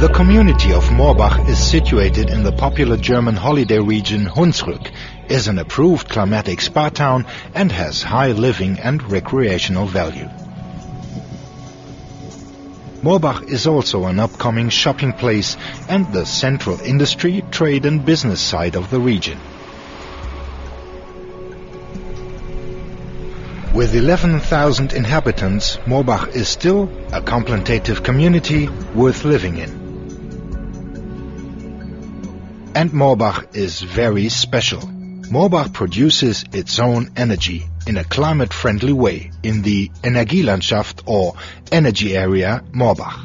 The community of Morbach is situated in the popular German holiday region Hunsrück, is an approved climatic spa town and has high living and recreational value. Morbach is also an upcoming shopping place and the central industry, trade and business side of the region. With 11,000 inhabitants, Morbach is still a contemplative community worth living in. And Morbach is very special. Morbach produces its own energy in a climate-friendly way in the Energielandschaft or energy area Morbach.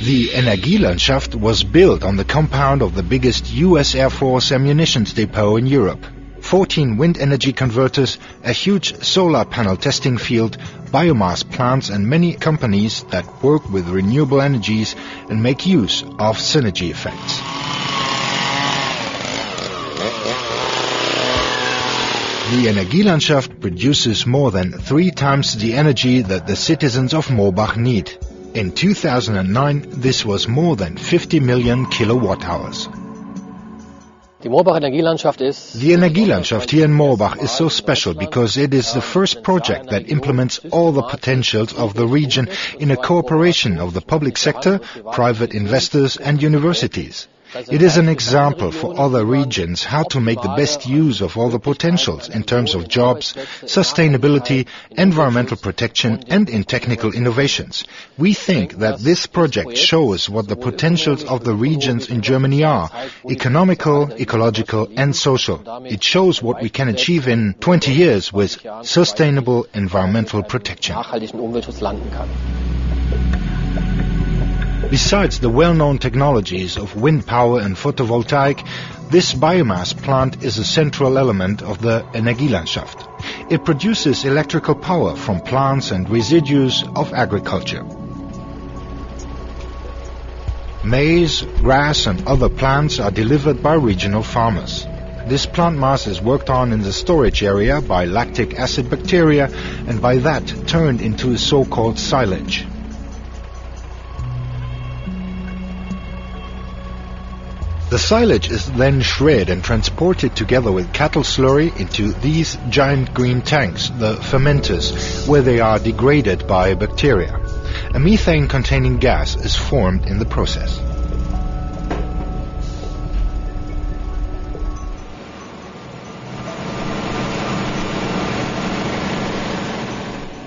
The Energielandschaft was built on the compound of the biggest US Air Force ammunition depot in Europe. 14 wind energy converters, a huge solar panel testing field, biomass plants and many companies that work with renewable energies and make use of synergy effects. The Energielandschaft produces more than 3 times the energy that the citizens of Morbach need. In 2009, this was more than 50 million kilowatt hours. The Energielandschaft here in Morbach is so special because it is the first project that implements all the potentials of the region in a cooperation of the public sector, private investors and universities. It is an example for other regions how to make the best use of all the potentials in terms of jobs, sustainability, environmental protection and in technical innovations. We think that this project shows what the potentials of the regions in Germany are, economical, ecological and social. It shows what we can achieve in 20 years with sustainable environmental protection. Besides the well-known technologies of wind power and photovoltaic, this biomass plant is a central element of the Energielandschaft. It produces electrical power from plants and residues of agriculture. Maize, grass and other plants are delivered by regional farmers. This plant mass is worked on in the storage area by lactic acid bacteria and by that turned into a so-called silage. The silage is then shredded and transported together with cattle slurry into these giant green tanks, the fermenters, where they are degraded by bacteria. A methane-containing gas is formed in the process.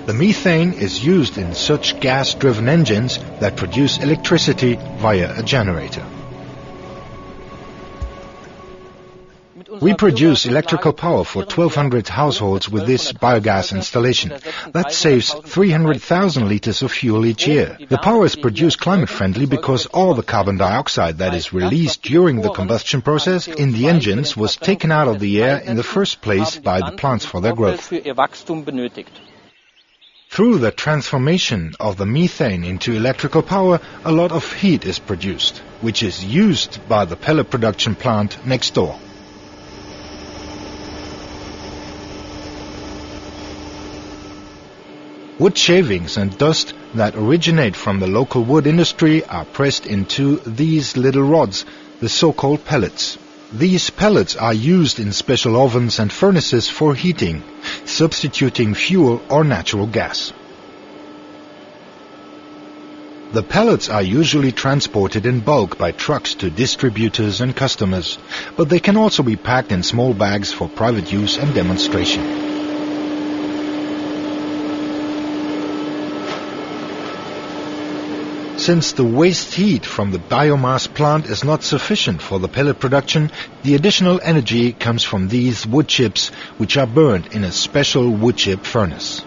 The methane is used in such gas-driven engines that produce electricity via a generator. We produce electrical power for 1,200 households with this biogas installation. That saves 300,000 liters of fuel each year. The power is produced climate-friendly because all the carbon dioxide that is released during the combustion process in the engines was taken out of the air in the first place by the plants for their growth. Through the transformation of the methane into electrical power, a lot of heat is produced, which is used by the pellet production plant next door. Wood shavings and dust that originate from the local wood industry are pressed into these little rods, the so-called pellets. These pellets are used in special ovens and furnaces for heating, substituting fuel or natural gas. The pellets are usually transported in bulk by trucks to distributors and customers, but they can also be packed in small bags for private use and demonstration. Since the waste heat from the biomass plant is not sufficient for the pellet production, the additional energy comes from these wood chips, which are burned in a special wood chip furnace.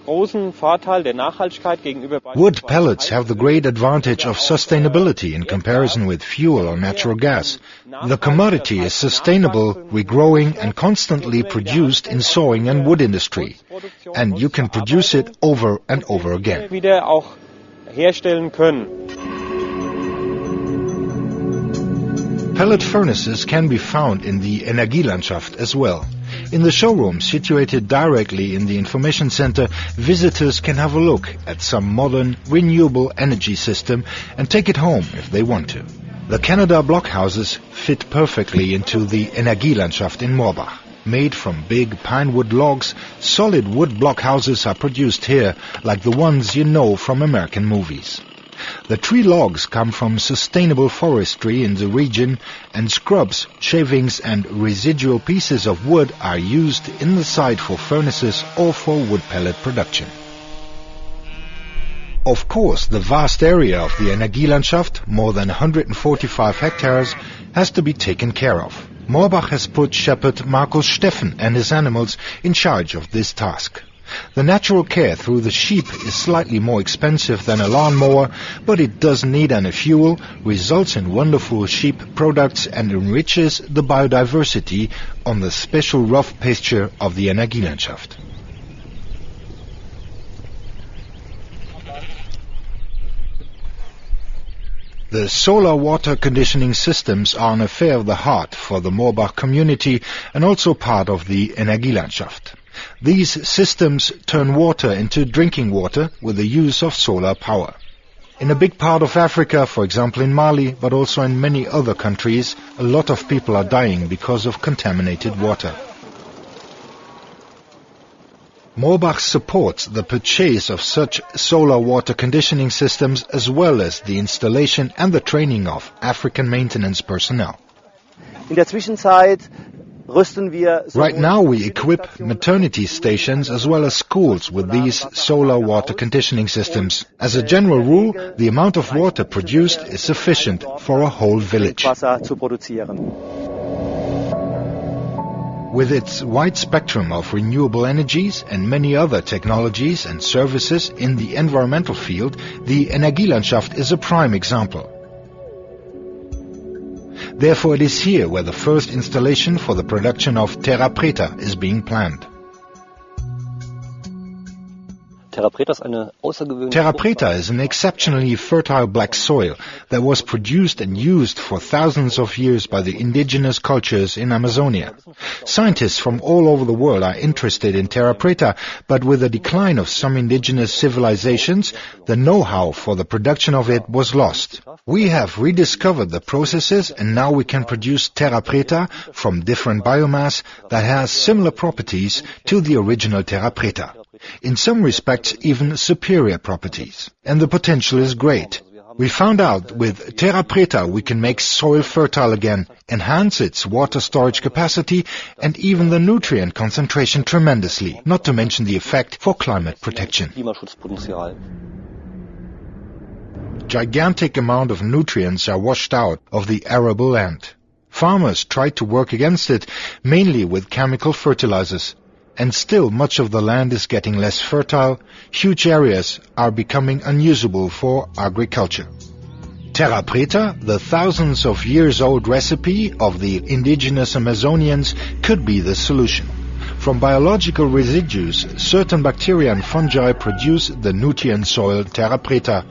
Wood pellets have the great advantage of sustainability in comparison with fuel or natural gas. The commodity is sustainable, regrowing and constantly produced in sawing and wood industry, and you can produce it over and over again. Pellet furnaces can be found in the Energielandschaft as well. In the showroom, situated directly in the information center, visitors can have a look at some modern, renewable energy system and take it home if they want to. The Canada blockhouses fit perfectly into the Energielandschaft in Morbach. Made from big pinewood logs, solid wood blockhouses are produced here, like the ones you know from American movies. The tree logs come from sustainable forestry in the region, and scrubs, shavings and residual pieces of wood are used in the site for furnaces or for wood pellet production. Of course, the vast area of the Energielandschaft, more than 145 hectares, has to be taken care of. Morbach has put shepherd Markus Steffen and his animals in charge of this task. The natural care through the sheep is slightly more expensive than a lawnmower, but it doesn't need any fuel, results in wonderful sheep products and enriches the biodiversity on the special rough pasture of the Energielandschaft. The solar water conditioning systems are an affair of the heart for the Morbach community and also part of the Energielandschaft. These systems turn water into drinking water with the use of solar power. In a big part of Africa, for example in Mali, but also in many other countries, a lot of people are dying because of contaminated water. Morbach supports the purchase of such solar water conditioning systems as well as the installation and the training of African maintenance personnel. In der Zwischenzeit rüsten wir Right now we equip maternity stations as well as schools with these solar water conditioning systems. As a general rule, the amount of water produced is sufficient for a whole village. Wasser zu produzieren. With its wide spectrum of renewable energies and many other technologies and services in the environmental field, the Energielandschaft is a prime example. Therefore, it is here where the first installation for the production of terra preta is being planned. Terra preta is an exceptionally fertile black soil that was produced and used for thousands of years by the indigenous cultures in Amazonia. Scientists from all over the world are interested in terra preta, but with the decline of some indigenous civilizations, the know-how for the production of it was lost. We have rediscovered the processes and now we can produce terra preta from different biomass that has similar properties to the original terra preta. In some respects, even superior properties. And the potential is great. We found out with terra preta we can make soil fertile again, enhance its water storage capacity and even the nutrient concentration tremendously, not to mention the effect for climate protection. Gigantic amount of nutrients are washed out of the arable land. Farmers try to work against it, mainly with chemical fertilizers. And still much of the land is getting less fertile, huge areas are becoming unusable for agriculture. Terra preta, the thousands of years old recipe of the indigenous Amazonians, could be the solution. From biological residues, certain bacteria and fungi produce the nutrient soil terra preta,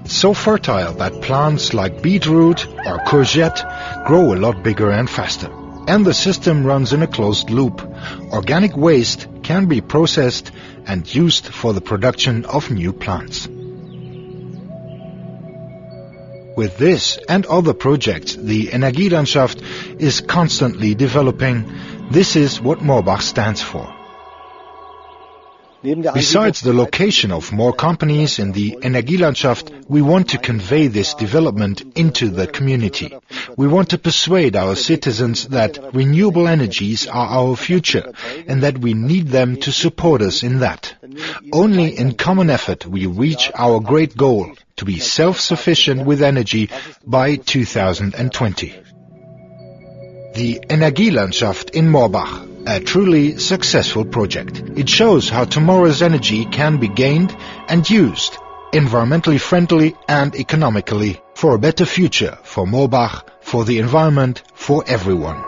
so fertile that plants like beetroot or courgette grow a lot bigger and faster. And the system runs in a closed loop. Organic waste can be processed and used for the production of new plants. With this and other projects, the Energielandschaft is constantly developing. This is what Morbach stands for. Besides the location of more companies in the Energielandschaft, we want to convey this development into the community. We want to persuade our citizens that renewable energies are our future and that we need them to support us in that. Only in common effort we reach our great goal, to be self-sufficient with energy by 2020. The Energielandschaft in Morbach. A truly successful project. It shows how tomorrow's energy can be gained and used, environmentally friendly and economically, for a better future, for Morbach, for the environment, for everyone.